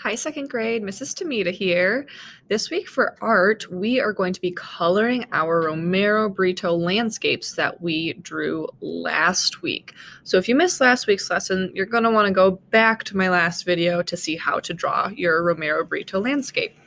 Hi, second grade. Mrs. Tamita here. This week for art, we are going to be coloring our Romero Britto landscapes that we drew last week. So if you missed last week's lesson, you're going to want to go back to my last video to see how to draw your Romero Britto landscape.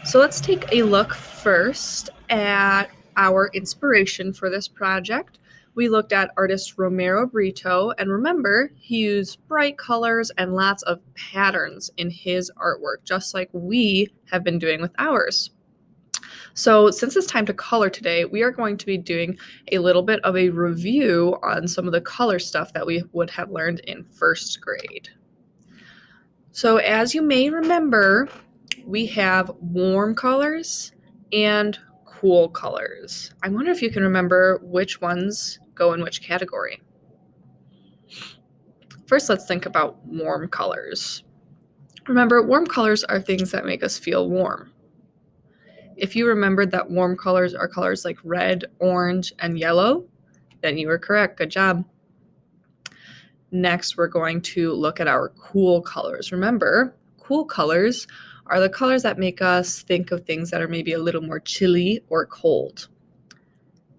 So let's take a look first at our inspiration for this project. We looked at artist Romero Britto, and remember, he used bright colors and lots of patterns in his artwork, just like we have been doing with ours. So since it's time to color today, we are going to be doing a little bit of a review on some of the color stuff that we would have learned in first grade. So as you may remember, we have warm colors and cool colors. I wonder if you can remember which ones go in which category. First, let's think about warm colors. Remember, warm colors are things that make us feel warm. If you remembered that warm colors are colors like red, orange, and yellow, then you were correct. Good job. Next, we're going to look at our cool colors. Remember, cool colors are the colors that make us think of things that are maybe a little more chilly or cold.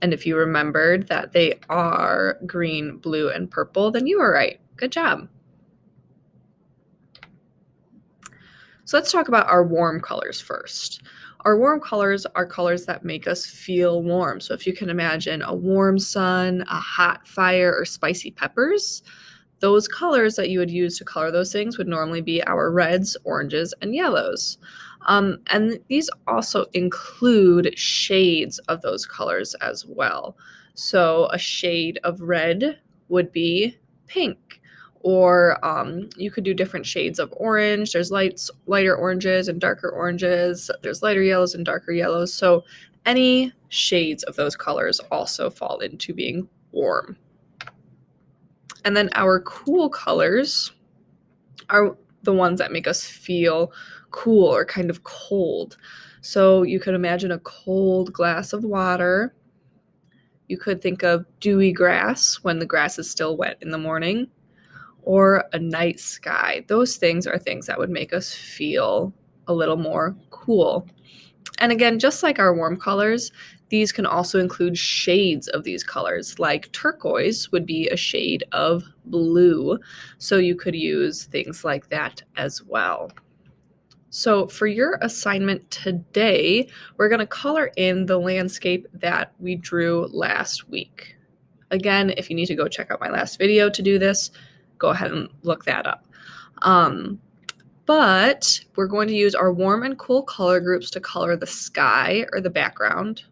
And if you remembered that they are green, blue, and purple, then you were right. Good job. So let's talk about our warm colors first. Our warm colors are colors that make us feel warm. So if you can imagine a warm sun, a hot fire, or spicy peppers, those colors that you would use to color those things would normally be our reds, oranges, and yellows. And these also include shades of those colors as well. So a shade of red would be pink, or you could do different shades of orange. There's lighter oranges and darker oranges. There's lighter yellows and darker yellows. So any shades of those colors also fall into being warm. And then our cool colors are the ones that make us feel cool or kind of cold. So you could imagine a cold glass of water. You could think of dewy grass when the grass is still wet in the morning, or a night sky. Those things are things that would make us feel a little more cool. And again, just like our warm colors, these can also include shades of these colors, like turquoise would be a shade of blue. So you could use things like that as well. So for your assignment today, we're going to color in the landscape that we drew last week. Again, if you need to go check out my last video to do this, go ahead and look that up. But we're going to use our warm and cool color groups to color the sky or the background,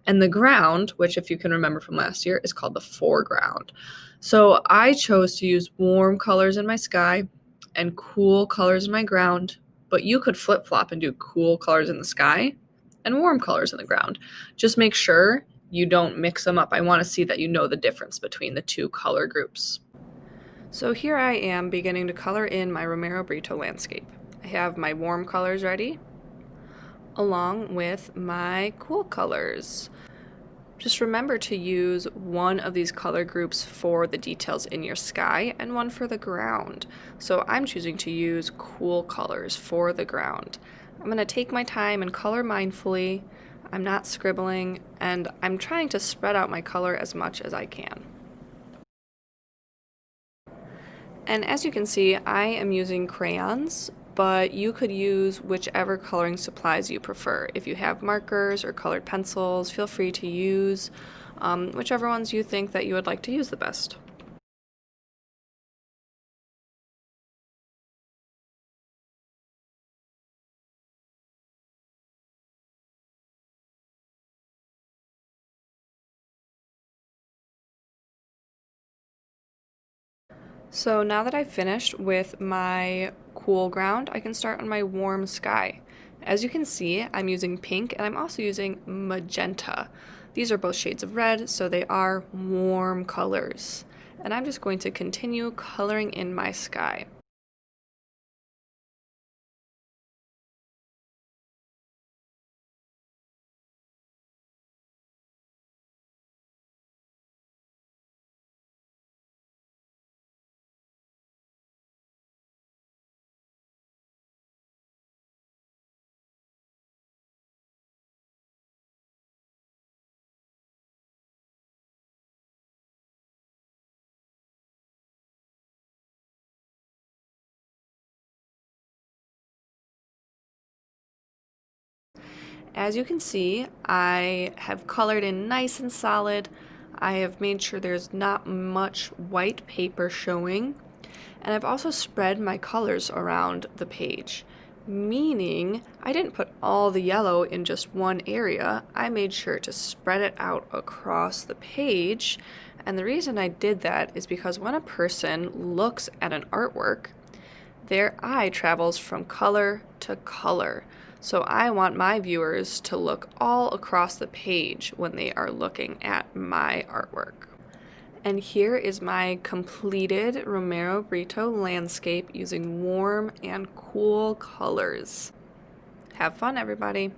and the ground, which if you can remember from last year, is called the foreground. So I chose to use warm colors in my sky and cool colors in my ground, but you could flip-flop and do cool colors in the sky and warm colors in the ground. Just make sure you don't mix them up. I want to see that you know the difference between the two color groups. So here I am beginning to color in my Romero Britto landscape. I have my warm colors ready, along with my cool colors. Just remember to use one of these color groups for the details in your sky and one for the ground. So I'm choosing to use cool colors for the ground. I'm going to take my time and color mindfully. I'm not scribbling, and I'm trying to spread out my color as much as I can. And as you can see, I am using crayons, but you could use whichever coloring supplies you prefer. If you have markers or colored pencils, feel free to use whichever ones you think that you would like to use the best. So now that I've finished with my cool ground, I can start on my warm sky. As you can see, I'm using pink and I'm also using magenta. These are both shades of red, so they are warm colors. And I'm just going to continue coloring in my sky. As you can see, I have colored in nice and solid. I have made sure there's not much white paper showing, and I've also spread my colors around the page, meaning I didn't put all the yellow in just one area. I made sure to spread it out across the page, and the reason I did that is because when a person looks at an artwork, their eye travels from color to color. So I want my viewers to look all across the page when they are looking at my artwork. And here is my completed Romero Britto landscape using warm and cool colors. Have fun, everybody!